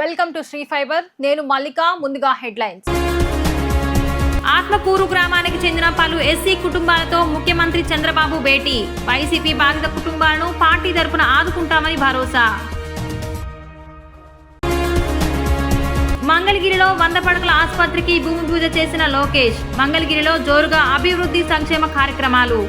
Welcome to Shri fibre. నేను మల్లిక. ముందుగా headlines. Atmakur గ్రామానికి చెందిన పలు ఎస్సీ కుటుంబాలతో ముఖ్యమంత్రి చంద్రబాబు భేటీ. వైసీపీ బాధిత కుటుంబాలను పార్టీ తరపున ఆదుకుంటామని భరోసా. మంగళగిరిలో 100 పడకల ఆసుపత్రికి భూమి పూజ చేసిన లోకేష్. మంగళగిరిలో జోరుగా అభివృద్ధి సంక్షేమ కార్యక్రమాలు.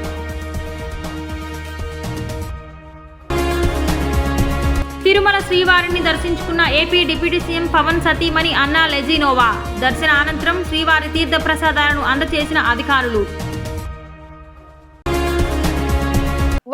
తిరుమల శ్రీవారిని దర్శించుకున్న ఏపీ డిప్యూటీ సీఎం పవన్ సతీమణి అన్నా లెజినోవా. దర్శన అనంతరం శ్రీవారి తీర్థ ప్రసాదాలను అందజేసిన అధికారులు.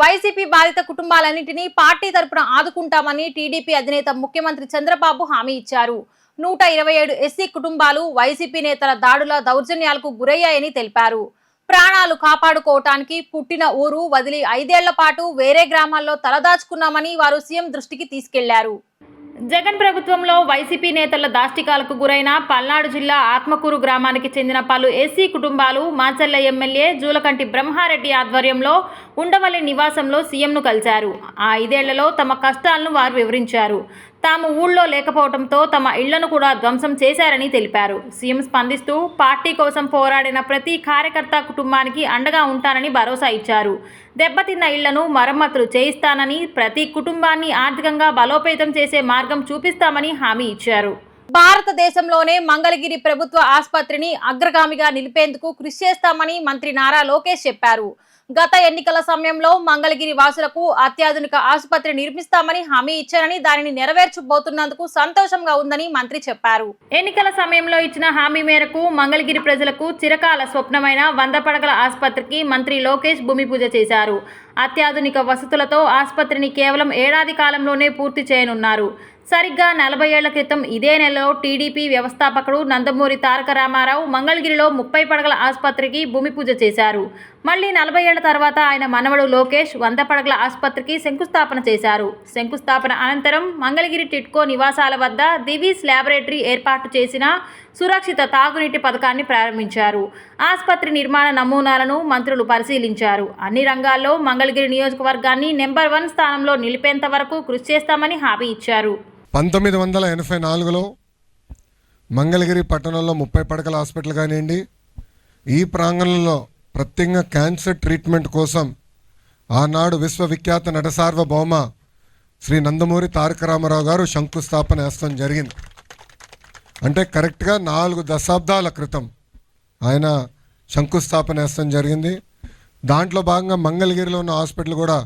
వైసీపీ బాధిత కుటుంబాలన్నింటినీ పార్టీ తరపున ఆదుకుంటామని టీడీపీ అధినేత ముఖ్యమంత్రి చంద్రబాబు హామీ ఇచ్చారు. 127 ఎస్సీ కుటుంబాలు వైసీపీ నేతల దాడుల దౌర్జన్యాలకు గురయ్యాయని తెలిపారు. ప్రాణాలు కాపాడుకోవటానికి పుట్టిన ఊరు వదిలి 5 ఏళ్ల పాటు వేరే గ్రామాల్లో తలదాచుకున్నామని వారు సీఎం దృష్టికి తీసుకెళ్లారు. జగన్ ప్రభుత్వంలో వైసీపీ నేతల దాష్టికాలకు గురైన పల్నాడు జిల్లా ఆత్మకూరు గ్రామానికి చెందిన పలు ఎస్సీ కుటుంబాలు మాచర్ల ఎమ్మెల్యే జూలకంటి బ్రహ్మారెడ్డి ఆధ్వర్యంలో ఉండవల్లి నివాసంలో సీఎంను కలిశారు. ఆ 5 ఏళ్లలో తమ కష్టాలను వారు వివరించారు. తాము ఊళ్ళో లేకపోవడంతో తమ ఇళ్లను కూడా ధ్వంసం చేశారని తెలిపారు. సీఎం స్పందిస్తూ పార్టీ కోసం పోరాడిన ప్రతి కార్యకర్త కుటుంబానికి అండగా ఉంటానని భరోసా ఇచ్చారు. దెబ్బతిన్న ఇళ్లను మరమ్మతులు చేయిస్తానని, ప్రతి కుటుంబాన్ని ఆర్థికంగా బలోపేతం చేసే మార్గం చూపిస్తామని హామీ ఇచ్చారు. భారతదేశంలోనే మంగళగిరి ప్రభుత్వ ఆసుపత్రిని అగ్రగామిగా నిలిపేందుకు కృషి చేస్తామని మంత్రి నారా లోకేష్ చెప్పారు. గత ఎన్నికల సమయంలో మంగళగిరి వాసులకు అత్యాధునిక ఆసుపత్రి నిర్మిస్తామని హామీ ఇచ్చారని, దానిని నెరవేర్చబోతున్నందుకు సంతోషంగా ఉందని మంత్రి చెప్పారు. ఎన్నికల సమయంలో ఇచ్చిన హామీ మేరకు మంగళగిరి ప్రజలకు చిరకాల స్వప్నమైన 100 పడకల ఆసుపత్రికి మంత్రి లోకేష్ భూమి పూజ చేశారు. అత్యాధునిక వసతులతో ఆసుపత్రిని కేవలం ఏడాది కాలంలోనే పూర్తి చేయనున్నారు. సరిగ్గా 40 ఏళ్ల క్రితం ఇదే నెలలో టీడీపీ వ్యవస్థాపకుడు నందమూరి తారక రామారావు మంగళగిరిలో 30 పడకల ఆసుపత్రికి భూమి పూజ చేశారు. మళ్లీ 40 ఏళ్ల తర్వాత ఆయన మనవడు లోకేష్ 100 పడకల ఆసుపత్రికి శంకుస్థాపన చేశారు. శంకుస్థాపన అనంతరం మంగళగిరి టిట్కో నివాసాల వద్ద దివీస్ ల్యాబొరేటరీ ఏర్పాటు చేసిన సురక్షిత తాగునీటి పథకాన్ని ప్రారంభించారు. ఆసుపత్రి నిర్మాణ నమూనాలను మంత్రులు పరిశీలించారు. అన్ని రంగాల్లో మంగళగిరి నియోజకవర్గాన్ని నెంబర్ 1 స్థానంలో నిలిపేంత వరకు కృషి చేస్తామని హామీ ఇచ్చారు. 1984లో మంగళగిరి పట్టణంలో 30 పడకల హాస్పిటల్ కానివ్వండి, ఈ ప్రాంగణంలో ప్రత్యేకంగా క్యాన్సర్ ట్రీట్మెంట్ కోసం ఆనాడు విశ్వవిఖ్యాత నటసార్వభౌమ శ్రీ నందమూరి తారక రామారావు గారు శంకుస్థాపన వేస్తాం జరిగింది. అంటే కరెక్ట్గా 4 దశాబ్దాల క్రితం ఆయన శంకుస్థాపన వేస్తాం జరిగింది. దాంట్లో భాగంగా మంగళగిరిలో ఉన్న హాస్పిటల్ కూడా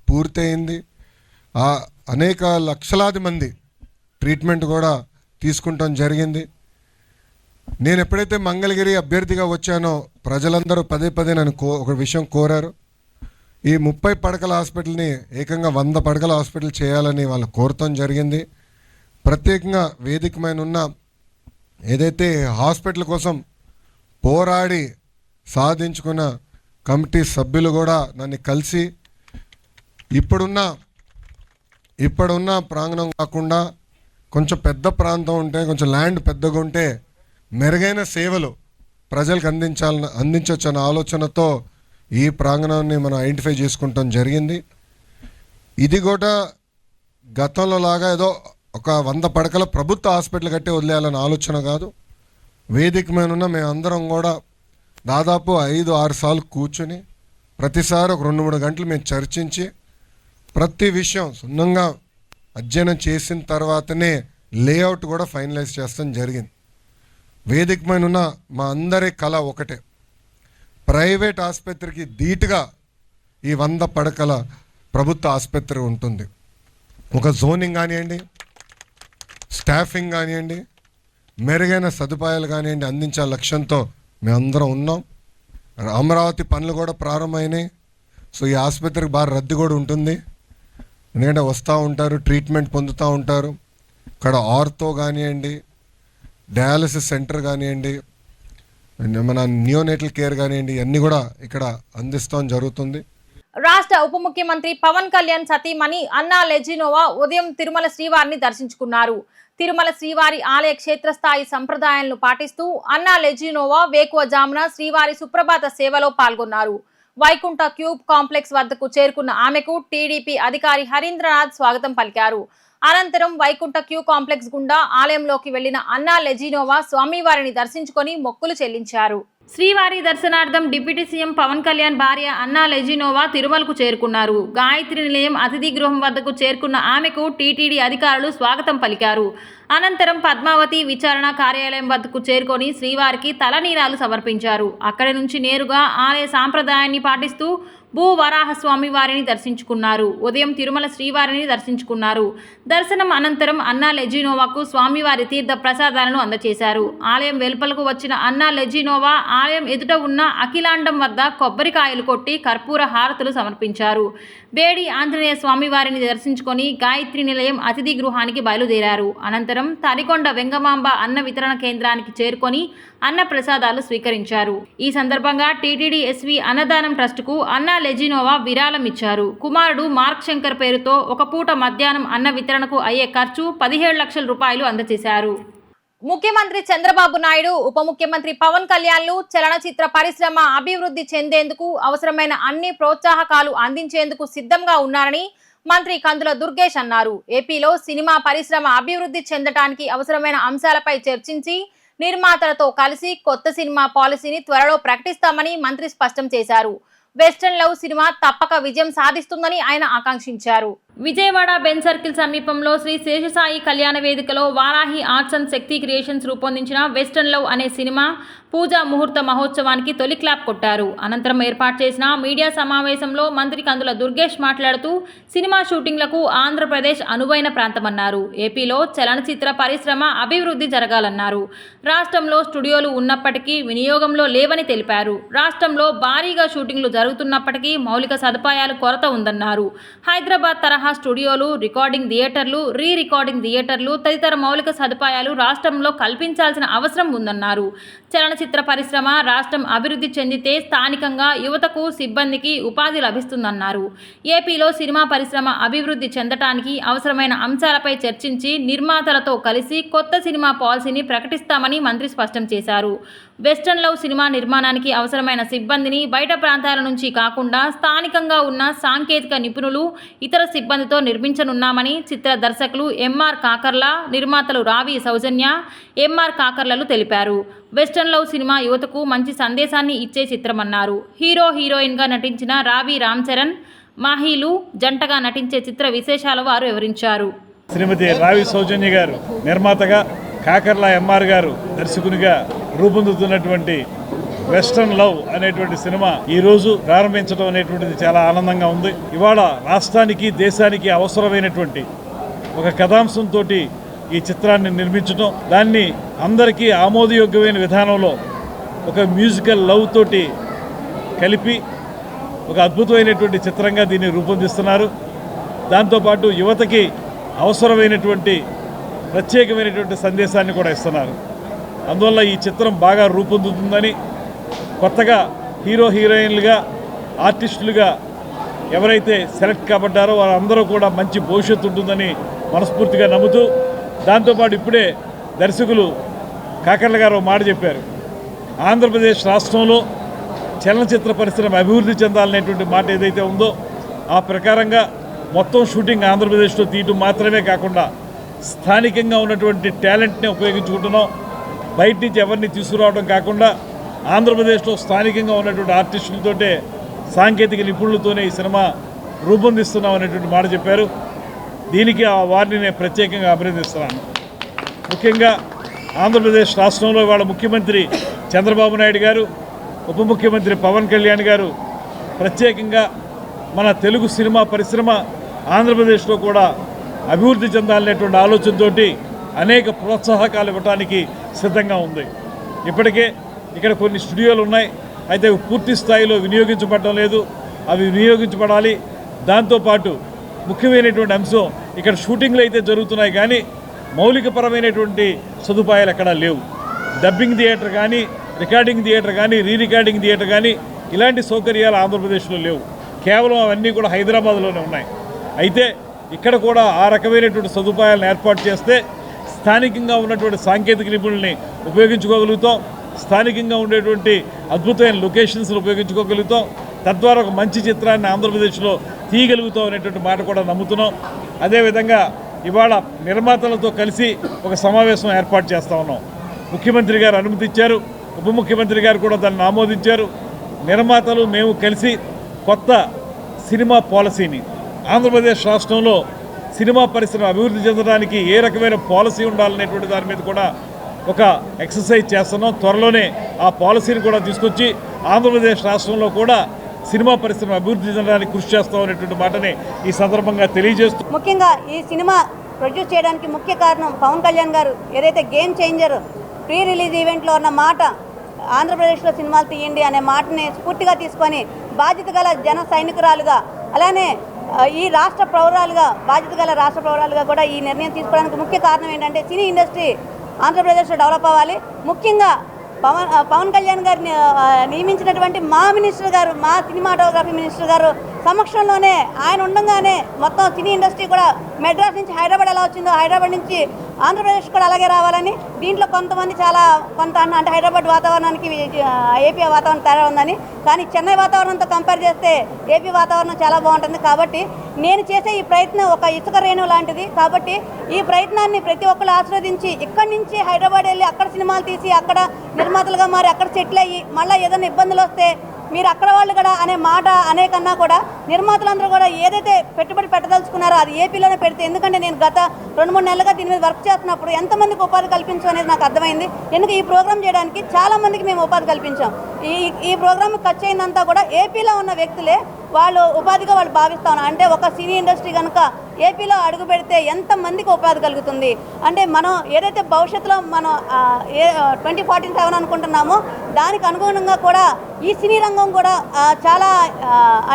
పూర్తయింది. అనేక లక్షలాది మంది ట్రీట్మెంట్ కూడా తీసుకుంటాం జరిగింది. నేను ఎప్పుడైతే మంగళగిరి అభ్యర్థిగా వచ్చానో ప్రజలందరూ పదే పదే నన్ను ఒక విషయం కోరారు. ఈ 30 పడకల హాస్పిటల్ని ఏకంగా 100 పడకల హాస్పిటల్ చేయాలని వాళ్ళు కోరటం జరిగింది. ప్రత్యేకంగా వేదికమైన ఉన్న ఏదైతే హాస్పిటల్ కోసం పోరాడి సాధించుకున్న కమిటీ సభ్యులు కూడా నన్ను కలిసి ఇప్పుడున్న ప్రాంగణం కాకుండా కొంచెం పెద్ద ప్రాంతం ఉంటే, కొంచెం ల్యాండ్ పెద్దగా ఉంటే మెరుగైన సేవలు ప్రజలకు అందించవచ్చు అన్న ఆలోచనతో ఈ ప్రాంగణాన్ని మనం ఐడెంటిఫై చేసుకుంటాం జరిగింది. ఇది కూడా గతంలో లాగా ఏదో ఒక 100 పడకల ప్రభుత్వ హాస్పిటల్ కట్టి వదిలేయాలన్న ఆలోచన కాదు. వేదిక మీద ఉన్న మేమందరం కూడా దాదాపు 5-6 సార్లు కూర్చుని ప్రతిసారి ఒక 2-3 గంటలు మేము చర్చించి ప్రతి విషయం సున్నంగా అధ్యయనం చేసిన తర్వాతనే లేఅవుట్ కూడా ఫైనలైజ్ చేస్తాం జరిగింది. వేదిక మీద ఉన్న మా అందరి కళ ఒకటే, ప్రైవేట్ ఆసుపత్రికి ధీటుగా ఈ 100 పడకల ప్రభుత్వ ఆసుపత్రి ఉంటుంది. ఒక జోనింగ్ కానివ్వండి, స్టాఫింగ్ కానివ్వండి, మెరుగైన సదుపాయాలు కానివ్వండి అందించే లక్ష్యంతో మేమందరం ఉన్నాం. అమరావతి పనులు కూడా ప్రారంభమైనాయి. సో ఈ ఆసుపత్రికి బాగా రద్దీ కూడా ఉంటుంది. ఎందుకంటే వస్తూ ఉంటారు, ట్రీట్మెంట్ పొందుతూ ఉంటారు. ఇక్కడ ఆర్థో కానివ్వండి, డయాలసిస్ సెంటర్ కానివ్వండి, మన నియోనేటల్ కేర్ కానివ్వండి, అన్నీ కూడా ఇక్కడ అందిస్తాం జరుగుతుంది. రాష్ట్ర ఉప ముఖ్యమంత్రి పవన్ కళ్యాణ్ సతీమణి అన్నా లెజినోవా ఉదయం తిరుమల శ్రీవారిని దర్శించుకున్నారు. తిరుమల శ్రీవారి ఆలయ క్షేత్రస్థాయి సంప్రదాయాలను పాటిస్తూ అన్నా లెజినోవా వేకువజామున శ్రీవారి సుప్రభాత సేవలో పాల్గొన్నారు. వైకుంఠ క్యూబ్ కాంప్లెక్స్ వద్దకు చేరుకున్న ఆమెకు టీడీపీ అధికారి హరీంద్రనాథ్ స్వాగతం పలికారు. అనంతరం వైకుంఠ క్యూ కాంప్లెక్స్ గుండా ఆలయంలోకి వెళ్లిన అన్నా లెజినోవా స్వామివారిని దర్శించుకొని మొక్కులు చెల్లించారు. శ్రీవారి దర్శనార్థం డిప్యూటీ సీఎం పవన్ కళ్యాణ్ భార్య అన్నా లెజినోవా తిరుమలకు చేరుకున్నారు. గాయత్రి నిలయం అతిథి గృహం వద్దకు చేరుకున్న ఆమెకు టీటీడీ అధికారులు స్వాగతం పలికారు. అనంతరం పద్మావతి విచారణ కార్యాలయం వద్దకు చేరుకొని శ్రీవారికి తలనీలాలు సమర్పించారు. అక్కడి నుంచి నేరుగా ఆలయ సాంప్రదాయాన్ని పాటిస్తూ భూవరాహస్వామి వారిని దర్శించుకున్నారు. ఉదయం తిరుమల శ్రీవారిని దర్శించుకున్నారు. దర్శనం అనంతరం అన్నా లెజినోవాకు స్వామివారి తీర్థ ప్రసాదాలను అందజేశారు. ఆలయం వెలుపలకు వచ్చిన అన్నా లెజినోవా ఆలయం ఎదుట ఉన్న అఖిలాండం వద్ద కొబ్బరికాయలు కొట్టి కర్పూర హారతులు సమర్పించారు. వేడి ఆంజనేయ స్వామివారిని దర్శించుకొని గాయత్రి నిలయం అతిథి గృహానికి బయలుదేరారు. అనంతరం తరికొండ వెంగమాంబ అన్న వితరణ కేంద్రానికి చేరుకొని అన్న ప్రసాదాలు స్వీకరించారు. ఈ సందర్భంగా టీటీడీ ఎస్వి అన్నదానం ట్రస్టుకు అన్నా లెజినోవా విరాళం ఇచ్చారు. కుమారుడు మార్క్ శంకర్ పేరుతో ఒక పూట మధ్యాహ్నం అన్న వితరణకు అయ్యే ఖర్చు 17 లక్షల రూపాయలు అందజేశారు. ముఖ్యమంత్రి చంద్రబాబు నాయుడు, ఉప ముఖ్యమంత్రి పవన్ కళ్యాణ్లు చలనచిత్ర పరిశ్రమ అభివృద్ధి చెందేందుకు అవసరమైన అన్ని ప్రోత్సాహకాలు అందించేందుకు సిద్ధంగా ఉన్నారని మంత్రి కందుల దుర్గేష్ అన్నారు. ఏపీలో సినిమా పరిశ్రమ అభివృద్ధి చెందడానికి అవసరమైన అంశాలపై చర్చించి నిర్మాతలతో కలిసి కొత్త సినిమా పాలసీని త్వరలో ప్రకటిస్తామని మంత్రి స్పష్టం చేశారు. వెస్టర్న్ లవ్ సినిమా తప్పక విజయం సాధిస్తుందని ఆయన ఆకాంక్షించారు. విజయవాడ బెన్ సర్కిల్ సమీపంలో శ్రీ శేషసాయి కళ్యాణ వేదికలో Varahi arts and Shakti creations రూపొందించిన వెస్టర్న్ లవ్ అనే సినిమా పూజా ముహూర్త మహోత్సవానికి తొలి క్లాప్ కొట్టారు. అనంతరం ఏర్పాటు చేసిన మీడియా సమావేశంలో మంత్రి కందుల దుర్గేష్ మాట్లాడుతూ సినిమా షూటింగ్లకు ఆంధ్రప్రదేశ్ అనువైన ప్రాంతమన్నారు. ఏపీలో చలనచిత్ర పరిశ్రమ అభివృద్ధి జరగాలన్నారు. రాష్ట్రంలో స్టూడియోలు ఉన్నప్పటికీ వినియోగంలో లేవని తెలిపారు. రాష్ట్రంలో భారీగా షూటింగ్లు జరుగుతున్నప్పటికీ మౌలిక సదుపాయాలు కొరత ఉందన్నారు. హైదరాబాద్ తరహా స్టూడియోలు, రికార్డింగ్ థియేటర్లు, రికార్డింగ్ థియేటర్లు తదితర మౌలిక సదుపాయాలు రాష్ట్రంలో కల్పించాల్సిన అవసరం ఉందన్నారు. చలనచిత్ర పరిశ్రమ రాష్ట్రం అభివృద్ధి చెందితే స్థానికంగా యువతకు, సిబ్బందికి ఉపాధి లభిస్తుందన్నారు. ఏపీలో సినిమా పరిశ్రమ అభివృద్ధి చెందటానికి అవసరమైన అంశాలపై చర్చించి నిర్మాతలతో కలిసి కొత్త సినిమా పాలసీని ప్రకటిస్తామని మంత్రి స్పష్టం చేశారు. వెస్టర్న్ లవ్ సినిమా నిర్మాణానికి అవసరమైన సిబ్బందిని బయట ప్రాంతాల నుంచి కాకుండా స్థానికంగా ఉన్న సాంకేతిక నిపుణులు, ఇతర సిబ్బందితో నిర్మించనున్నామని చిత్ర దర్శకులు ఎంఆర్ కాకర్ల, నిర్మాతలు రావి సౌజన్య, ఎంఆర్ కాకర్లలు తెలిపారు. వెస్టర్న్ లవ్ సినిమా యువతకు మంచి సందేశాన్ని ఇచ్చే చిత్రమన్నారు. హీరో, హీరోయిన్గా నటించిన రావి రామ్ చరణ్, మాహీలు జంటగా నటించే చిత్ర విశేషాలు వారు వివరించారు. శ్రీమతి రావి సౌజన్య గారు నిర్మాతగా, కాకర్ల ఎంఆర్ గారు దర్శకునిగా రూపొందుతున్నటువంటి వెస్టర్న్ లవ్ అనేటువంటి సినిమా ఈరోజు ప్రారంభించడం అనేటువంటిది చాలా ఆనందంగా ఉంది. ఇవాళ రాష్ట్రానికి, దేశానికి అవసరమైనటువంటి ఒక కథాంశంతో ఈ చిత్రాన్ని నిర్మించడం, దాన్ని అందరికీ ఆమోదయోగ్యమైన విధానంలో ఒక మ్యూజికల్ లవ్ తోటి కలిపి ఒక అద్భుతమైనటువంటి చిత్రంగా దీన్ని రూపొందిస్తున్నారు. దాంతోపాటు యువతకి అవసరమైనటువంటి ప్రత్యేకమైనటువంటి సందేశాన్ని కూడా ఇస్తున్నారు. అందువల్ల ఈ చిత్రం బాగా రూపొందుతుందని, కొత్తగా హీరో, హీరోయిన్లుగా, ఆర్టిస్టులుగా ఎవరైతే సెలెక్ట్ కాబడ్డారో వారందరూ కూడా మంచి భవిష్యత్తు ఉంటుందని మనస్ఫూర్తిగా నమ్ముతూ, దాంతోపాటు ఇప్పుడే దర్శకులు కాకర్ల గారు మాట చెప్పారు. ఆంధ్రప్రదేశ్ రాష్ట్రంలో చలనచిత్ర పరిశ్రమ అభివృద్ధి చెందాలనేటువంటి మాట ఏదైతే ఉందో ఆ ప్రకారంగా మొత్తం షూటింగ్ ఆంధ్రప్రదేశ్లో తీయటం మాత్రమే కాకుండా స్థానికంగా ఉన్నటువంటి టాలెంట్ని ఉపయోగించుకుంటున్నాం. బయట నుంచి ఎవరిని తీసుకురావడం కాకుండా ఆంధ్రప్రదేశ్లో స్థానికంగా ఉన్నటువంటి ఆర్టిస్టులతోటే, సాంకేతిక నిపుణులతోనే ఈ సినిమా రూపొందిస్తున్నాం అనేటువంటి మాట చెప్పారు. దీనికి వారిని నేను ప్రత్యేకంగా అభినందిస్తున్నాను. ముఖ్యంగా ఆంధ్రప్రదేశ్ రాష్ట్రంలో వాళ్ళ ముఖ్యమంత్రి చంద్రబాబు నాయుడు గారు, ఉప ముఖ్యమంత్రి పవన్ కళ్యాణ్ గారు ప్రత్యేకంగా మన తెలుగు సినిమా పరిశ్రమ ఆంధ్రప్రదేశ్లో కూడా అభివృద్ధి చెందాలనేటువంటి ఆలోచనతో అనేక ప్రోత్సాహకాలు ఇవ్వడానికి సిద్ధంగా ఉంది. ఇప్పటికే ఇక్కడ కొన్ని స్టూడియోలు ఉన్నాయి, అయితే పూర్తి స్థాయిలో వినియోగించబడడం లేదు. అవి వినియోగించబడాలి. దాంతోపాటు ముఖ్యమైనటువంటి అంశం, ఇక్కడ షూటింగ్లు అయితే జరుగుతున్నాయి కానీ మౌలికపరమైనటువంటి సదుపాయాలు ఎక్కడా లేవు. డబ్బింగ్ థియేటర్ కానీ, రికార్డింగ్ థియేటర్ కానీ, రికార్డింగ్ థియేటర్ కానీ ఇలాంటి సౌకర్యాలు ఆంధ్రప్రదేశ్లో లేవు. కేవలం అవన్నీ కూడా హైదరాబాద్లోనే ఉన్నాయి. అయితే ఇక్కడ కూడా ఆ రకమైనటువంటి సదుపాయాలను ఏర్పాటు చేస్తే స్థానికంగా ఉన్నటువంటి సాంకేతిక నిపుణుల్ని ఉపయోగించుకోగలుగుతాం. స్థానికంగా ఉండేటువంటి అద్భుతమైన లొకేషన్స్ని ఉపయోగించుకోగలుగుతాం. తద్వారా ఒక మంచి చిత్రాన్ని ఆంధ్రప్రదేశ్లో తీయగలుగుతాం అనేటువంటి మాట కూడా నమ్ముతున్నాం. అదేవిధంగా ఇవాళ నిర్మాతలతో కలిసి ఒక సమావేశం ఏర్పాటు చేస్తూ ఉన్నాం. ముఖ్యమంత్రి గారు అనుమతి ఇచ్చారు, ఉప ముఖ్యమంత్రి గారు కూడా దాన్ని ఆమోదించారు. నిర్మాతలు మేము కలిసి కొత్త సినిమా పాలసీని ఆంధ్రప్రదేశ్ రాష్ట్రంలో సినిమా పరిశ్రమ అభివృద్ధి చెందడానికి ఏ రకమైన పాలసీ ఉండాలనేటువంటి దాని మీద కూడా ఒక ఎక్సర్సైజ్ చేస్తున్నాం. త్వరలోనే ఆ పాలసీని కూడా తీసుకొచ్చి ఆంధ్రప్రదేశ్ రాష్ట్రంలో కూడా సినిమా పరిశ్రమ అభివృద్ధి చెందడానికి కృషి చేస్తామనేటువంటి మాటని ఈ సందర్భంగా తెలియజేస్తూ, ముఖ్యంగా ఈ సినిమా ప్రొడ్యూస్ చేయడానికి ముఖ్య కారణం పవన్ కళ్యాణ్ గారు ఏదైతే గేమ్ చేంజర్ ప్రీ రిలీజ్ ఈవెంట్లో ఉన్న మాట ఆంధ్రప్రదేశ్లో సినిమాలు తీయండి అనే మాటని స్ఫూర్తిగా తీసుకొని బాధ్యత గల జన సైనికురాలుగా అలానే ఈ రాష్ట్ర పౌరాలుగా బాధ్యత గల రాష్ట్ర పౌరాలుగా కూడా ఈ నిర్ణయం తీసుకోవడానికి ముఖ్య కారణం ఏంటంటే సినీ ఇండస్ట్రీ ఆంధ్రప్రదేశ్లో డెవలప్ అవ్వాలి. ముఖ్యంగా పవన్ కళ్యాణ్ గారిని నియమించినటువంటి మా మినిస్టర్ గారు, మా సినిమాటోగ్రఫీ మినిస్టర్ గారు సమక్షంలోనే ఆయన ఉండగానే మొత్తం సినీ ఇండస్ట్రీ కూడా మెడ్రాస్ నుంచి హైదరాబాద్ ఎలా వచ్చిందో హైదరాబాద్ నుంచి ఆంధ్రప్రదేశ్ కూడా అలాగే రావాలని, దీంట్లో కొంతమంది కొంత అంటే హైదరాబాద్ వాతావరణానికి ఏపీ వాతావరణం తేడా ఉందని, కానీ చెన్నై వాతావరణంతో కంపేర్ చేస్తే ఏపీ వాతావరణం చాలా బాగుంటుంది. కాబట్టి నేను చేసే ఈ ప్రయత్నం ఒక ఇసుక రేణు లాంటిది. కాబట్టి ఈ ప్రయత్నాన్ని ప్రతి ఒక్కరు ఆశీర్వదించి ఇక్కడి నుంచి హైదరాబాద్ వెళ్ళి అక్కడ సినిమాలు తీసి అక్కడ నిర్మాతలుగా మారి అక్కడ సెటిల్ అయ్యి మళ్ళీ ఏదైనా ఇబ్బందులు వస్తే మీరు అక్కడ వాళ్ళు కూడా అనే మాట అనే కన్నా కూడా నిర్మాతలందరూ కూడా ఏదైతే పెట్టుబడి పెట్టదలుచుకున్నారో అది ఏపీలోనే పెడితే, ఎందుకంటే నేను గత 2-3 నెలలుగా దీని మీద వర్క్ చేస్తున్నప్పుడు ఎంతమందికి ఉపాధి కల్పించడం అనేది నాకు అర్థమైంది. ఎందుకు ఈ ప్రోగ్రామ్ చేయడానికి చాలా మందికి మేము ఉపాధి కల్పించాం. ఈ ప్రోగ్రామ్ ఖర్చు అయిందంతా కూడా ఏపీలో ఉన్న వ్యక్తులే వాళ్ళు ఉపాధిగా వాళ్ళు భావిస్తా ఉన్నారు. అంటే ఒక సినీ ఇండస్ట్రీ కనుక ఏపీలో అడుగు పెడితే ఎంతమందికి ఉపాధి కలుగుతుంది అంటే మనం ఏదైతే భవిష్యత్తులో మనం 2047 అనుకుంటున్నామో దానికి అనుగుణంగా కూడా ఈ సినీ రంగం కూడా చాలా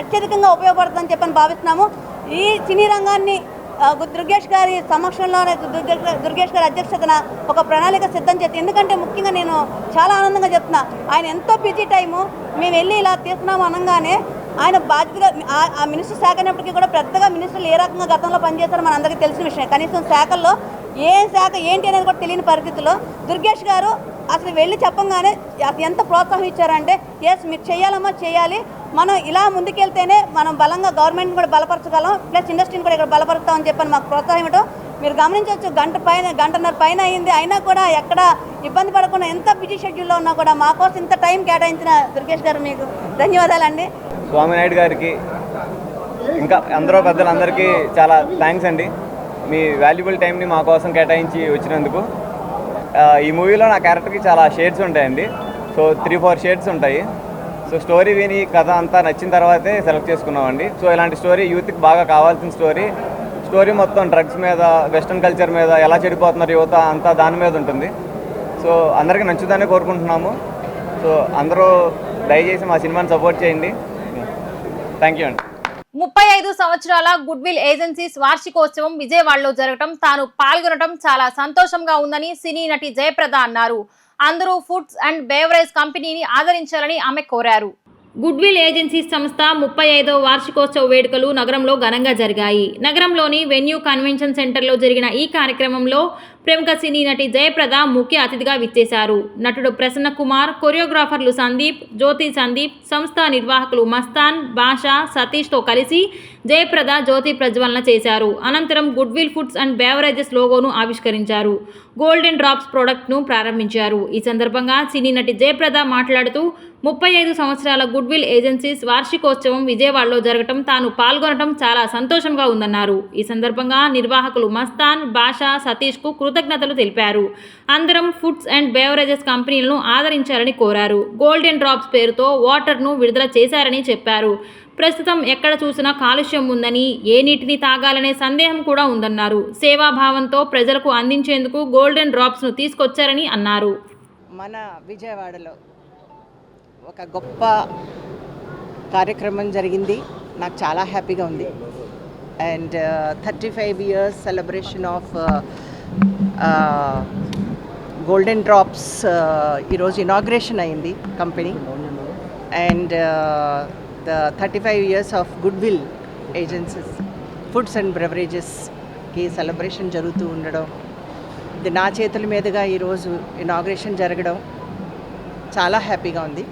అత్యధికంగా ఉపయోగపడుతుందని చెప్పని భావిస్తున్నాము. ఈ సినీ రంగాన్ని దుర్గేష్ గారి సమక్షంలోనే దుర్గేష్ గారి అధ్యక్షతన ఒక ప్రణాళిక సిద్ధం చేసి, ఎందుకంటే ముఖ్యంగా నేను చాలా ఆనందంగా చెప్తున్నా, ఆయన ఎంతో బిజీ టైము మేము వెళ్ళి ఇలా తీస్తున్నాము అనగానే ఆయన బాధ్యతగా ఆ మినిస్టర్ శాఖ అయినప్పటికీ కూడా పెద్దగా మినిస్టర్లు ఏ రకంగా గతంలో పనిచేస్తారో మన అందరికీ తెలిసిన విషయం. కనీసం శాఖల్లో ఏ శాఖ ఏంటి అనేది కూడా తెలియని పరిస్థితుల్లో దుర్గేష్ గారు అసలు వెళ్ళి చెప్పంగానే ఎంత ప్రోత్సాహం ఇచ్చారంటే, ఎస్ మీరు చేయాలమ్మా చేయాలి, మనం ఇలా ముందుకెళ్తేనే మనం బలంగా గవర్నమెంట్ని కూడా బలపరచగలం, ప్లస్ ఇండస్ట్రీని కూడా ఇక్కడ బలపరుస్తామని చెప్పని మాకు ప్రోత్సాహం ఇవ్వడం మీరు గమనించవచ్చు. గంటన్నర పైన అయింది, అయినా కూడా ఎక్కడ ఇబ్బంది పడకుండా ఎంత బిజీ షెడ్యూల్లో ఉన్నా కూడా మా కోసం ఇంత టైం కేటాయించిన దుర్గేష్ గారు మీకు ధన్యవాదాలండి. స్వామినాయుడు గారికి ఇంకా అందరూ పెద్దలందరికీ చాలా థ్యాంక్స్ అండి. మీ వాల్యుబుల్ టైంని మా కోసం కేటాయించి వచ్చినందుకు. ఈ మూవీలో నా క్యారెక్టర్కి చాలా షేడ్స్ ఉంటాయండి. సో 3-4 షేడ్స్ ఉంటాయి. సో స్టోరీ విని కథ అంతా నచ్చిన తర్వాతే సెలెక్ట్ చేసుకున్నామండి. సో ఇలాంటి స్టోరీ యూత్కి బాగా కావాల్సిన స్టోరీ మొత్తం డ్రగ్స్ మీద, వెస్ట్రన్ కల్చర్ మీద, ఎలా చెడిపోతున్నారు యువత అంతా దాని మీద ఉంటుంది. సో అందరికీ నచ్చుదని కోరుకుంటున్నాము. సో అందరూ దయచేసి మా సినిమాని సపోర్ట్ చేయండి. థ్యాంక్ యూ అండి. 35 సంవత్సరాల గుడ్విల్ ఏజెన్సీస్ వార్షికోత్సవం విజయవాడలో జరగటం, తాను పాల్గొనడం చాలా సంతోషంగా ఉందని సినీ నటి జయప్రద అన్నారు. అందరూ ఫుడ్స్ అండ్ బేవరేజ్ కంపెనీని ఆదరించాలని ఆమె కోరారు. గుడ్విల్ ఏజెన్సీస్ సంస్థ 35వ వార్షికోత్సవ వేడుకలు నగరంలో ఘనంగా జరిగాయి. నగరంలోని వెన్యూ కన్వెన్షన్ సెంటర్లో జరిగిన ఈ కార్యక్రమంలో ప్రముఖ సినీ నటి జయప్రద ముఖ్య అతిథిగా విచ్చేశారు. నటుడు ప్రసన్న కుమార్, కొరియోగ్రాఫర్లు సందీప్, జ్యోతి సందీప్, సంస్థ నిర్వాహకులు మస్తాన్, బాషా, సతీష్తో కలిసి జయప్రద జ్యోతి ప్రజ్వలన చేశారు. అనంతరం గుడ్విల్ ఫుడ్స్ అండ్ బేవరేజెస్ లోగోను ఆవిష్కరించారు. గోల్డెన్ డ్రాప్స్ ప్రోడక్ట్ను ప్రారంభించారు. ఈ సందర్భంగా సినీ నటి జయప్రద మాట్లాడుతూ 35 సంవత్సరాల గుడ్విల్ ఏజెన్సీస్ వార్షికోత్సవం విజయవాడలో జరగటం, తాను పాల్గొనడం చాలా సంతోషంగా ఉందన్నారు. ఈ సందర్భంగా నిర్వాహకులు మస్తాన్, బాషా, సతీష్కు కృతజ్ఞతలు తెలిపారు. అందరం ఫుడ్స్ అండ్ బేవరేజెస్ కంపెనీలను ఆదరించాలని కోరారు. గోల్డెన్ డ్రాప్స్ పేరుతో వాటర్ను విడుదల చేశారని చెప్పారు. ప్రస్తుతం ఎక్కడ చూసినా కాలుష్యం ఉందని, ఏ నీటిని తాగాలనే సందేహం కూడా ఉందన్నారు. సేవాభావంతో ప్రజలకు అందించేందుకు గోల్డెన్ డ్రాప్స్ను తీసుకొచ్చారని అన్నారు. మన విజయవాడలో ఒక గొప్ప కార్యక్రమం జరిగింది. నాకు చాలా హ్యాపీగా ఉంది. And 35 years celebration of golden drops ఈరోజు ఇనాగ్రేషన్ అయింది company. And the 35 years of goodwill agencies foods and బెవరేజెస్కి సెలబ్రేషన్ జరుగుతూ ఉండడం, ఇది నా చేతుల మీదుగా ఈరోజు ఇనాగ్రేషన్ జరగడం చాలా హ్యాపీగా ఉంది.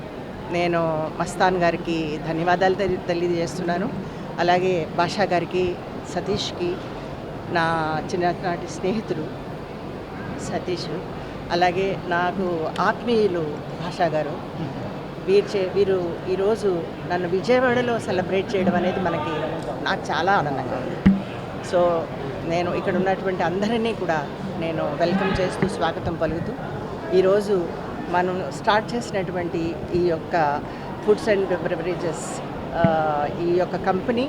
నేను మస్తాన్ గారికి ధన్యవాదాలు తెలియజేస్తున్నాను. అలాగే బాషా గారికి, సతీష్కి, నా చిన్ననాటి స్నేహితులు సతీష్, అలాగే నాకు ఆత్మీయులు భాషా గారు, వీరు ఈరోజు నన్ను విజయవాడలో సెలబ్రేట్ చేయడం అనేది నాకు చాలా ఆనందంగా ఉంది. సో నేను ఇక్కడ ఉన్నటువంటి అందరినీ కూడా నేను వెల్కమ్ చేస్తూ స్వాగతం పలుకుతూ ఈరోజు మనం స్టార్ట్ చేసినటువంటి ఈ యొక్క ఫుడ్స్ అండ్ బెవరేజెస్ ఈ యొక్క కంపెనీ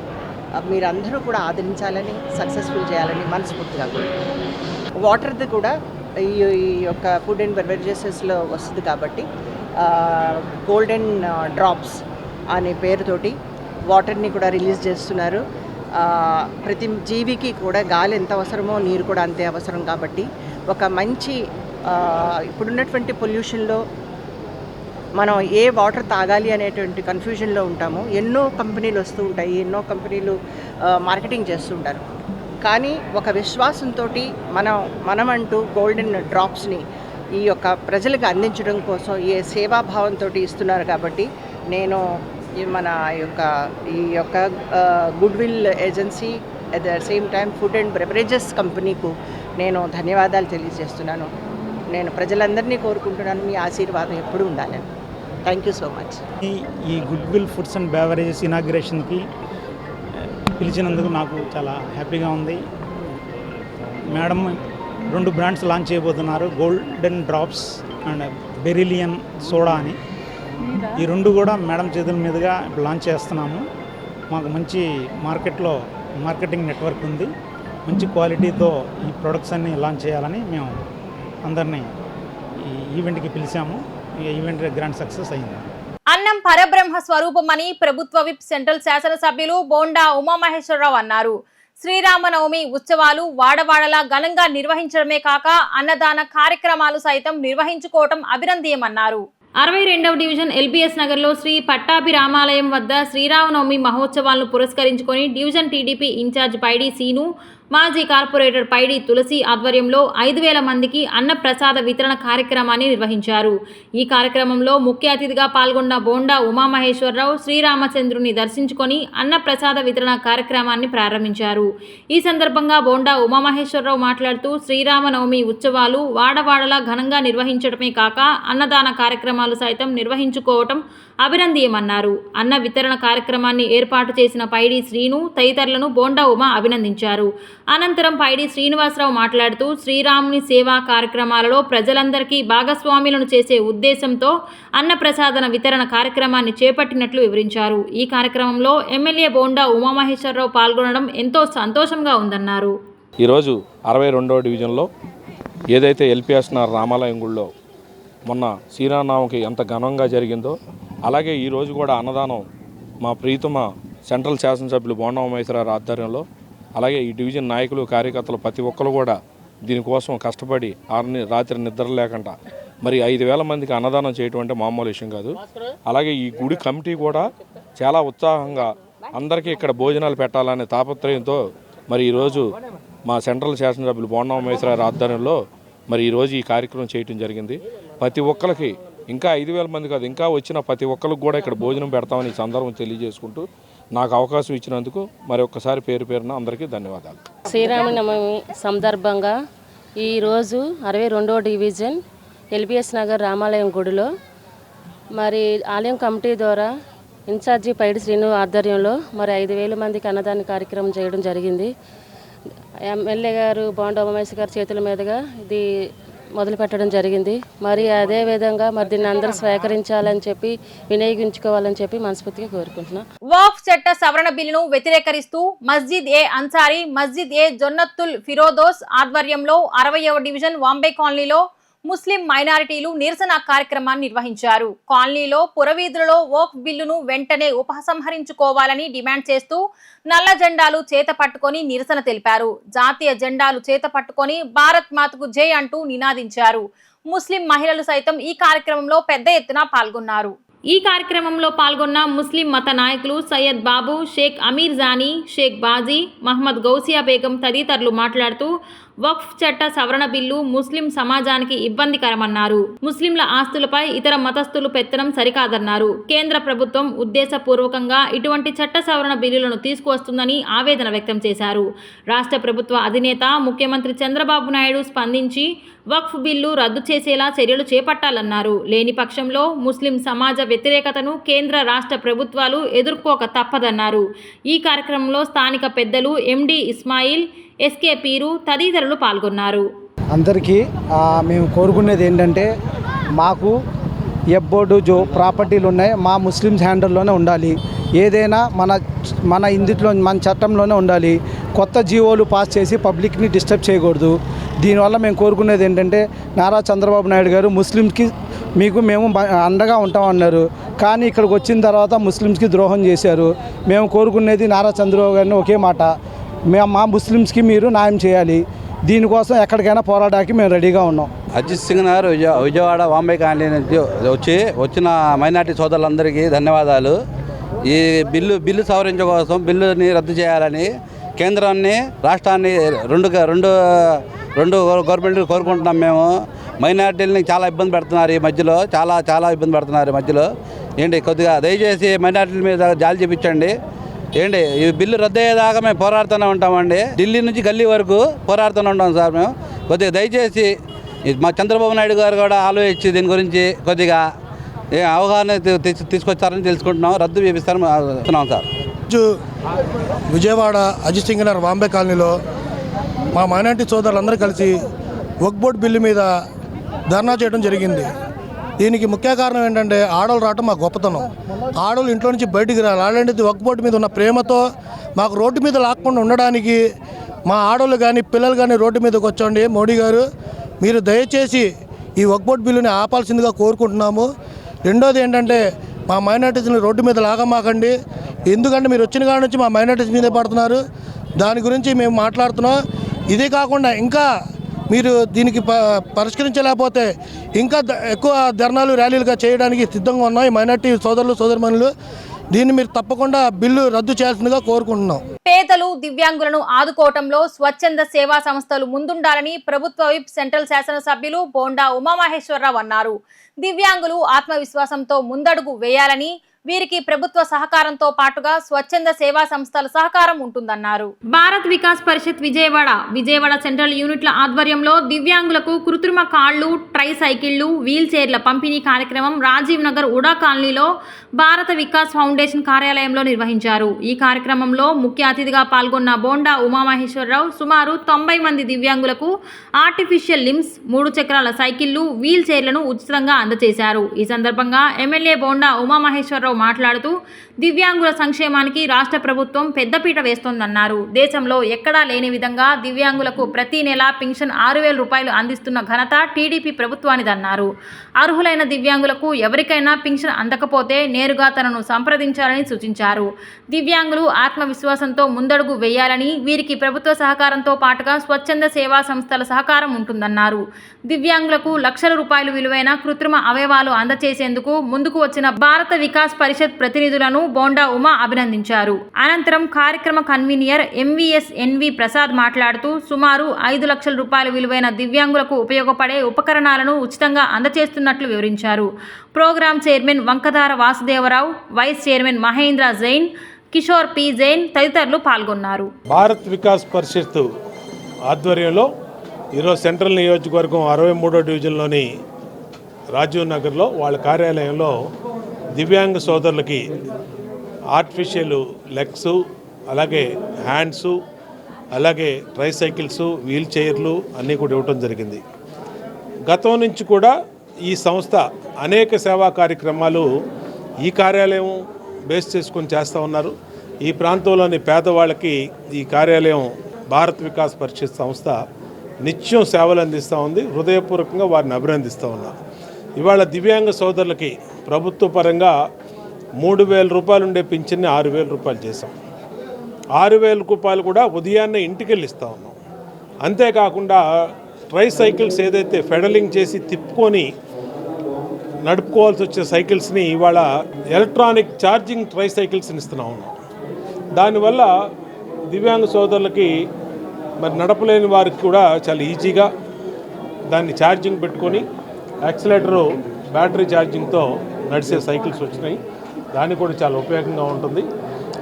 మీరందరూ కూడా ఆదరించాలని, సక్సెస్ఫుల్ చేయాలని మనస్ఫూర్తిగా వాటర్ది కూడా ఈ యొక్క ఫుడ్ అండ్ బెవరేజెస్లో వస్తుంది కాబట్టి గోల్డెన్ డ్రాప్స్ అనే పేరుతోటి వాటర్ని కూడా రిలీజ్ చేస్తున్నారు. ప్రతి జీవికి కూడా గాలి ఎంత అవసరమో నీరు కూడా అంతే అవసరం కాబట్టి ఒక మంచి ఇప్పుడున్నటువంటి పొల్యూషన్లో మనం ఏ వాటర్ తాగాలి అనేటువంటి కన్ఫ్యూజన్లో ఉంటాము. ఎన్నో కంపెనీలు వస్తూ ఉంటాయి, ఎన్నో కంపెనీలు మార్కెటింగ్ చేస్తుంటారు. కానీ ఒక విశ్వాసంతో మనమంటూ గోల్డెన్ డ్రాప్స్ని ఈ యొక్క ప్రజలకు అందించడం కోసం ఏ సేవాభావంతో ఇస్తున్నారు కాబట్టి నేను మన ఈ యొక్క good will agency at the same time food and beverages కంపెనీకు నేను ధన్యవాదాలు తెలియజేస్తున్నాను. నేను ప్రజలందరినీ కోరుకుంటున్నాను, మీ ఆశీర్వాదం ఎప్పుడూ ఉండాలని. Thank you so much. ఈ good will foods and beverages ఇనాగ్రేషన్కి పిలిచినందుకు నాకు చాలా హ్యాపీగా ఉంది. మేడం 2 బ్రాండ్స్ లాంచ్ చేయబోతున్నారు, గోల్డెన్ డ్రాప్స్ అండ్ బెరిలియన్ సోడా అని. ఈ 2 కూడా మేడం చేతుల మీదుగా లాంచ్ చేస్తున్నాము. మాకు మంచి మార్కెటింగ్ నెట్వర్క్ ఉంది. మంచి క్వాలిటీతో ఈ ప్రొడక్ట్స్ అన్ని లాంచ్ చేయాలని మేము అందరినీ ఈ ఈవెంట్కి పిలిచాము. ఈ ఈవెంట్ గ్రాండ్ సక్సెస్ అయింది. అన్నం పరబ్రహ్మ స్వరూపమని ప్రభుత్వ విప్ సెంట్రల్ శాసనసభ్యులు బోండా ఉమామహేశ్వరరావు అన్నారు. శ్రీరామనవమి ఉత్సవాలు వాడవాడలా ఘనంగా నిర్వహించడమే కాక అన్నదాన కార్యక్రమాలు సైతం నిర్వహించుకోవటం అభినందనీయమన్నారు. 62వ డివిజన్ ఎల్బీఎస్ నగర్లో శ్రీ పట్టాభిరామాలయం వద్ద శ్రీరామనవమి మహోత్సవాలను పురస్కరించుకొని డివిజన్ టీడీపీ ఇన్ఛార్జ్ పైడి సీను, మాజీ కార్పొరేటర్ పైడి తులసి ఆధ్వర్యంలో 5,000 మందికి అన్న ప్రసాద వితరణ కార్యక్రమాన్ని నిర్వహించారు. ఈ కార్యక్రమంలో ముఖ్య అతిథిగా పాల్గొన్న బోండా ఉమామహేశ్వరరావు శ్రీరామచంద్రుని దర్శించుకొని అన్న ప్రసాద వితరణ కార్యక్రమాన్ని ప్రారంభించారు. ఈ సందర్భంగా బోండా ఉమామహేశ్వరరావు మాట్లాడుతూ శ్రీరామనవమి ఉత్సవాలు వాడవాడలా ఘనంగా నిర్వహించడమే కాక అన్నదాన కార్యక్రమాలు సైతం నిర్వహించుకోవటం అభినందనీయమన్నారు. అన్న వితరణ కార్యక్రమాన్ని ఏర్పాటు చేసిన పైడి శ్రీను తదితరులను బోండా ఉమా అభినందించారు. అనంతరం పైడి శ్రీనివాసరావు మాట్లాడుతూ శ్రీరాముని సేవా కార్యక్రమాలలో ప్రజలందరికీ భాగస్వాములను చేసే ఉద్దేశంతో అన్నప్రసాదన వితరణ కార్యక్రమాన్ని చేపట్టినట్లు వివరించారు. ఈ కార్యక్రమంలో ఎమ్మెల్యే బోండా ఉమామహేశ్వరరావు పాల్గొనడం ఎంతో సంతోషంగా ఉందన్నారు. ఈరోజు 62వ డివిజన్లో ఏదైతే ఎల్పిఎస్ రామాలయం గుడిలో మొన్న శ్రీరామనవమికి ఎంత ఘనంగా జరిగిందో అలాగే ఈరోజు కూడా అన్నదానం మా ప్రీతమ సెంట్రల్ శాసనసభ్యులు బోండా ఉమామహేశ్వరరావు ఆధ్వర్యంలో అలాగే ఈ డివిజన్ నాయకులు కార్యకర్తలు ప్రతి ఒక్కరు కూడా దీనికోసం కష్టపడి రాత్రి నిద్ర లేకుండా మరి 5,000 మందికి అన్నదానం చేయటం అంటే మామూలు విషయం కాదు. అలాగే ఈ గుడి కమిటీ కూడా చాలా ఉత్సాహంగా అందరికీ ఇక్కడ భోజనాలు పెట్టాలనే తాపత్రయంతో మరి ఈరోజు మా సెంట్రల్ శాసనసభ్యులు బోండా ఉమామహేశ్వరరావు ఆధ్వర్యంలో మరి ఈరోజు ఈ కార్యక్రమం చేయటం జరిగింది. ప్రతి ఒక్కరికి ఇంకా 5,000 మంది కాదు, ఇంకా వచ్చిన ప్రతి ఒక్కరికి కూడా ఇక్కడ భోజనం పెడతామని ఈ సందర్భం తెలియజేసుకుంటూ నాకు అవకాశం ఇచ్చినందుకు మరి ఒక్కసారి పేరున అందరికీ ధన్యవాదాలు. శ్రీరామనవమి సందర్భంగా ఈరోజు 62వ డివిజన్ ఎల్బీఎస్ నగర్ రామాలయం గుడిలో మరి ఆలయం కమిటీ ద్వారా ఇన్ఛార్జి పైడి శ్రీను ఆధ్వర్యంలో మరి 5,000 మందికి అన్నదాన కార్యక్రమం చేయడం జరిగింది. ఎమ్మెల్యే గారు బోండా ఉమామహేశ్వర గారి చేతుల మీదుగా ఇది మొదలు పెట్టడం జరిగింది. మరి అదే విధంగా మరి దీన్ని అందరూ స్వీకరించాలని చెప్పి వినియోగించుకోవాలని చెప్పి మనస్ఫూర్తిగా కోరుకుంటున్నాం. వక్ఫ్ చట్ట సవరణ బిల్లును వ్యతిరేకరిస్తూ మస్జిద్ ఏ అన్సారీ, మస్జిద్ ఏ జొన్నతుల్ ఫిరోదోస్ ఆధ్వర్యంలో 60వ డివిజన్ వాంబే కాలనీలో ముస్లిం మైనారిటీలు నిరసన కార్యక్రమాన్ని నిర్వహించారు. కాలనీలో పురవీధులలో వక్ఫ్ బిల్లును వెంటనే ఉపసంహరించుకోవాలని డిమాండ్ చేస్తూ నల్ల జెండాలు చేత పట్టుకొని నిరసన తెలిపారు. జాతీయ జెండాలు చేత పట్టుకొని భారత్ మాతకు జై అంటూ నినాదించారు. ముస్లిం మహిళలు సైతం ఈ కార్యక్రమంలో పెద్ద ఎత్తున పాల్గొన్నారు. ఈ కార్యక్రమంలో పాల్గొన్న ముస్లిం మత నాయకులు సయ్యద్ బాబు, షేక్ అమీర్ జానీ, షేక్ బాజీ, మహమ్మద్ గౌసియా బేగం తదితరులు మాట్లాడుతూ వక్ఫ్ చట్ట సవరణ బిల్లు ముస్లిం సమాజానికి ఇబ్బందికరమన్నారు. ముస్లింల ఆస్తులపై ఇతర మతస్థులు పెత్తనం సరికాదన్నారు. కేంద్ర ప్రభుత్వం ఉద్దేశపూర్వకంగా ఇటువంటి చట్ట సవరణ బిల్లులను తీసుకువస్తుందని ఆవేదన వ్యక్తం చేశారు. రాష్ట్ర ప్రభుత్వ అధినేత ముఖ్యమంత్రి చంద్రబాబు నాయుడు స్పందించి వక్ఫ్ బిల్లు రద్దు చేసేలా చర్యలు చేపట్టాలన్నారు. లేని పక్షంలో ముస్లిం సమాజ వ్యతిరేకతను కేంద్ర రాష్ట్ర ప్రభుత్వాలు ఎదుర్కోక తప్పదన్నారు. ఈ కార్యక్రమంలో స్థానిక పెద్దలు ఎండి ఇస్మాయిల్, ఎస్కే పీరు తదితరులు పాల్గొన్నారు. అందరికీ మేము కోరుకునేది ఏంటంటే మాకు ఎబ్బోర్డు జో ప్రాపర్టీలు ఉన్నాయి మా ముస్లిమ్స్ హ్యాండల్లోనే ఉండాలి. ఏదైనా మన ఇందులో మన చట్టంలోనే ఉండాలి. కొత్త జీవోలు పాస్ చేసి పబ్లిక్ని డిస్టర్బ్ చేయకూడదు. దీనివల్ల మేము కోరుకునేది ఏంటంటే నారా చంద్రబాబు నాయుడు గారు ముస్లిమ్స్కి మేము అండగా ఉంటామన్నారు. కానీ ఇక్కడికి వచ్చిన తర్వాత ముస్లిమ్స్కి ద్రోహం చేశారు. మేము కోరుకునేది నారా చంద్రబాబు గారిని ఒకే మాట, మా ముస్లిమ్స్కి మీరు న్యాయం చేయాలి. దీనికోసం ఎక్కడికైనా పోరాటానికి మేము రెడీగా ఉన్నాం. అజిత్ సింగ్ గారు విజయవాడ బాంబే కాలనీ నుంచి వచ్చిన మైనార్టీ సోదరులందరికీ ధన్యవాదాలు. ఈ బిల్లు సవరించడం కోసం బిల్లుని రద్దు చేయాలని కేంద్రాన్ని రాష్ట్రాన్ని రెండు గవర్నమెంట్ కోరుకుంటున్నాం. మేము మైనార్టీలని చాలా ఇబ్బంది పెడుతున్నారు ఈ మధ్యలో, చాలా ఇబ్బంది పెడుతున్నారు ఈ మధ్యలో. ఏంటి కొద్దిగా దయచేసి మైనార్టీల మీద జాలి చూపించండి. ఏంటి ఈ బిల్లు రద్దు అయ్యేదాకా మేము పోరాడుతూనే ఉంటామండి. ఢిల్లీ నుంచి గల్లీ వరకు పోరాడుతూనే ఉంటాం సార్. మేము కొద్దిగా దయచేసి మా చంద్రబాబు నాయుడు గారు కూడా ఆలోచించి దీని గురించి కొద్దిగా అవగాహన తీసుకొచ్చారని తెలుసుకుంటున్నాం. రద్దు చేపిస్తారని సార్. విజయవాడ అజిత్ సింగ్ నగర్ బాంబే కాలనీలో మా మైనార్టీ సోదరులందరూ కలిసి వక్ఫ్ బోర్డు బిల్లు మీద ధర్నా చేయడం జరిగింది. దీనికి ముఖ్య కారణం ఏంటంటే ఆడవాళ్ళు రావటం మా గొప్పతనం. ఆడవాళ్ళు ఇంట్లో నుంచి బయటికి రాలి. అలాంటిది వక్ఫ్ బోర్డు మీద ఉన్న ప్రేమతో మాకు రోడ్డు మీద లాక్కుండా ఉండడానికి మా ఆడవాళ్ళు కానీ పిల్లలు కానీ రోడ్డు మీదకి వచ్చండి. మోడీ గారు మీరు దయచేసి ఈ వక్ఫ్ బోర్డు బిల్లుని ఆపాల్సిందిగా కోరుకుంటున్నాము. రెండోది ఏంటంటే మా మైనార్టీస్ని రోడ్డు మీద లాగమాకండి. ఎందుకంటే మీరు వచ్చిన కాడ నుంచి మా మైనార్టీస్ మీదే పడుతున్నారు. దాని గురించి మేము మాట్లాడుతున్నాం. ఇదే కాకుండా ఇంకా మీరు దీనికి పరిష్కరించలేకపోతే ఇంకా ఎక్కువ ధర్నాలు ర్యాలీలుగా చేయడానికి సిద్ధంగా ఉన్నాం. ఈ మైనార్టీ సోదరులు సోదరిమణులు దీన్ని మీరు తప్పకుండా బిల్లు రద్దు చేయాల్సిందిగా కోరుకుంటున్నాం. పేదలు, దివ్యాంగులను ఆదుకోవటంలో స్వచ్ఛంద సేవా సంస్థలు ముందుండాలని ప్రభుత్వ విప్ సెంట్రల్ శాసనసభ్యులు బోండా ఉమామహేశ్వరరావు అన్నారు. దివ్యాంగులు ఆత్మవిశ్వాసంతో ముందడుగు వేయాలని, వీరికి ప్రభుత్వ సహకారంతో పాటుగా స్వచ్ఛంద సేవా సంస్థల సహకారం ఉంటుందన్నారు. భారత్ వికాస్ పరిషత్ విజయవాడ సెంట్రల్ యూనిట్ల ఆధ్వర్యంలో దివ్యాంగులకు కృత్రిమ కాళ్లు, ట్రై సైకిళ్లు, వీల్ చైర్ల పంపిణీ కార్యక్రమం రాజీవ్ నగర్ ఉడా కాలనీలో భారత వికాస్ ఫౌండేషన్ కార్యాలయంలో నిర్వహించారు. ఈ కార్యక్రమంలో ముఖ్య అతిథిగా పాల్గొన్న బోండా ఉమామహేశ్వరరావు సుమారు 90 మంది దివ్యాంగులకు ఆర్టిఫిషియల్ లిమ్స్, 3 చక్రాల సైకిళ్లు, వీల్ చైర్లను ఉచితంగా అందజేశారు. ఈ సందర్భంగా ఎమ్మెల్యే బోండా ఉమామహేశ్వరరావు మాట్లాడుతూ దివ్యాంగుల సంక్షేమానికి రాష్ట్ర ప్రభుత్వం పెద్దపీట వేస్తోందన్నారు. దేశంలో ఎక్కడా లేని విధంగా దివ్యాంగులకు ప్రతి నెల పింఛన్ 6,000 రూపాయలు అందిస్తున్న ఘనత టీడీపీ ప్రభుత్వానిదన్నారు. అర్హులైన దివ్యాంగులకు ఎవరికైనా పింఛన్ అందకపోతే నేరుగా తనను సంప్రదించాలని సూచించారు. దివ్యాంగులు ఆత్మవిశ్వాసంతో ముందడుగు వేయాలని, వీరికి ప్రభుత్వ సహకారంతో పాటుగా స్వచ్ఛంద సేవా సంస్థల సహకారం ఉంటుందన్నారు. దివ్యాంగులకు లక్షల రూపాయలు విలువైన కృత్రిమ అవయవాలు అందజేసేందుకు ముందుకు వచ్చిన భారత వికాస్ పరిషత్ ప్రతినిధులను బోండా ఉమా అభినందించారు. అనంతరం కార్యక్రమ కన్వీనర్ ఎంవీఎస్ ఎన్వి ప్రసాద్ మాట్లాడుతూ సుమారు 5 లక్షల రూపాయల విలువైన దివ్యాంగులకు ఉపయోగపడే ఉపకరణాలను ఉచితంగా అందజేస్తున్నట్లు వివరించారు. Programme chairman Vankadara Vasudevarao, vice chairman Mahendra Jain, Kishore P Jain తదితరులు పాల్గొన్నారు. భారత్ వికాస్ పరిషత్ ఆధ్వర్యంలో ఈరోజు సెంట్రల్ నియోజకవర్గం 63వ డివిజన్లోని రాజీవ్ నగర్లో వాళ్ళ కార్యాలయంలో దివ్యాంగ సోదరులకి ఆర్టిఫిషియల్ లెగ్స్, అలాగే హ్యాండ్స్, అలాగే ట్రైసైకిల్స్, వీల్ చైర్లు అన్నీ కూడా ఇవ్వటం జరిగింది. గతం నుంచి కూడా ఈ సంస్థ అనేక సేవా కార్యక్రమాలు ఈ కార్యాలయం బేస్ చేసుకొని చేస్తూ ఉన్నారు. ఈ ప్రాంతంలోని పేదవాళ్ళకి ఈ కార్యాలయం భారత్ వికాస్ పరిషత్ సంస్థ నిత్యం సేవలు అందిస్తూ ఉంది. హృదయపూర్వకంగా వారిని అభినందిస్తూ ఉన్నారు. ఇవాళ దివ్యాంగ సోదరులకి ప్రభుత్వ పరంగా 3,000 రూపాయలు ఉండే పింఛన్ని 6,000 రూపాయలు చేశాం. 6,000 రూపాయలు కూడా ఉదయాన్నే ఇంటికి వెళ్ళి ఇస్తూ ఉన్నాం. అంతేకాకుండా ట్రై సైకిల్స్ ఏదైతే ఫెడలింగ్ చేసి తిప్పుకొని నడుపుకోవాల్సి వచ్చే సైకిల్స్ని ఇవాళ ఎలక్ట్రానిక్ ఛార్జింగ్ ట్రై సైకిల్స్ని ఇస్తున్నాం. దానివల్ల దివ్యాంగ సోదరులకి మరి నడపలేని వారికి కూడా చాలా ఈజీగా దాన్ని ఛార్జింగ్ పెట్టుకొని యాక్సిలేటరు బ్యాటరీ ఛార్జింగ్తో నడిచే సైకిల్స్ వచ్చినాయి. దానికి కూడా చాలా ఉపయోగంగా ఉంటుంది.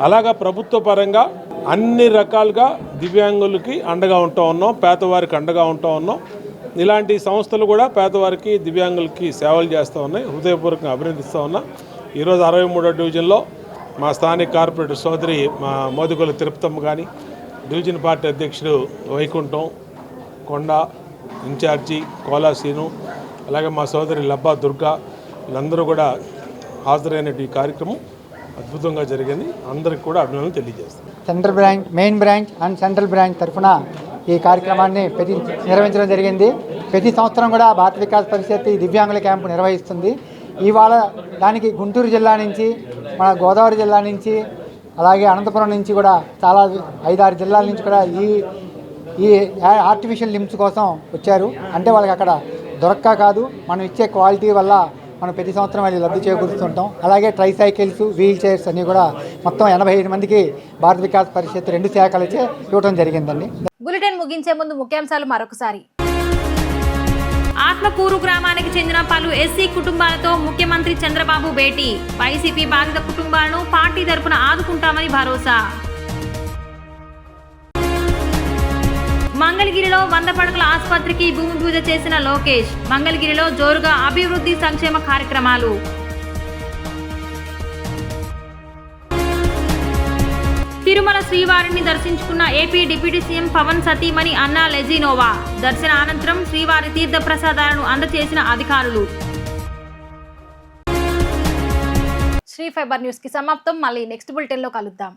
అలాగా ప్రభుత్వ పరంగా అన్ని రకాలుగా దివ్యాంగులకి అండగా ఉంటూ ఉన్నాం, పేదవారికి అండగా ఉంటూ ఉన్నాం. ఇలాంటి సంస్థలు కూడా పేదవారికి దివ్యాంగులకి సేవలు చేస్తూ ఉన్నాయి. హృదయపూర్వకంగా అభినందిస్తూ ఉన్నా. ఈరోజు 63వ డివిజన్లో మా స్థానిక కార్పొరేటర్ సోదరి మా మోదుగుల తిరుపతమ్మ కానీ, డివిజన్ పార్టీ అధ్యక్షుడు వైకుంఠం కొండ, ఇన్ఛార్జి కోలాసీను, అలాగే మా సోదరి లబ్బా దుర్గా, వీళ్ళందరూ కూడా హాజరైన ఈ కార్యక్రమం అద్భుతంగా జరిగింది. అందరికి కూడా అభినందనలు తెలియజేస్తాం. Central branch, main branch and central branch తరఫున ఈ కార్యక్రమాన్ని నిర్వహించడం జరిగింది. ప్రతి సంవత్సరం కూడా భారత వికాస్ పరిషత్ ఈ దివ్యాంగుల క్యాంపు నిర్వహిస్తుంది. ఇవాళ దానికి గుంటూరు జిల్లా నుంచి, మన గోదావరి జిల్లా నుంచి, అలాగే అనంతపురం నుంచి కూడా చాలా 5-6 జిల్లాల నుంచి కూడా ఈ ఆర్టిఫిషియల్ లింబ్స్ కోసం వచ్చారు. అంటే వాళ్ళకి అక్కడ దొరక్క కాదు, మనం ఇచ్చే క్వాలిటీ వల్ల మనం ప్రతి సంవత్సరం అది లబ్ధి చేకూరుస్తుంటాం. అలాగే ట్రై సైకిల్స్, వీల్ చైర్స్ అన్నీ కూడా మొత్తం 85 మందికి భారత వికాస్ పరిషత్ 2 శాఖలచే ఇవ్వడం జరిగిందండి. బులెటిన్ ముగించే ముందు ముఖ్యాంశాలు మరొకసారి. ఆత్మకూరు గ్రామానికి చెందిన పలు ఎస్సీ కుటుంబాలతో ముఖ్యమంత్రి చంద్రబాబు భేటీ. వైసీపీ బాధిత కుటుంబాలను పార్టీ తరపున ఆదుకుంటామని భరోసా. మంగళగిరిలో 100 పడకల ఆసుపత్రికి భూమి పూజ చేసిన లోకేష్. మంగళగిరిలో జోరుగా అభివృద్ధి సంక్షేమ కార్యక్రమాలు. తిరుమల శ్రీవారిని దర్శించుకున్న ఏపీ డిప్యూటీ సీఎం పవన్ సతీమణి అన్నా లెజినోవా. దర్శన అనంతరం శ్రీవారి తీర్థ ప్రసాదాలను అందజేసిన అధికారులు. శ్రీ ఫైబర్ న్యూస్ కి సమాప్తం. మళ్ళీ నెక్స్ట్ బులెటిన్ లో కలుద్దాం.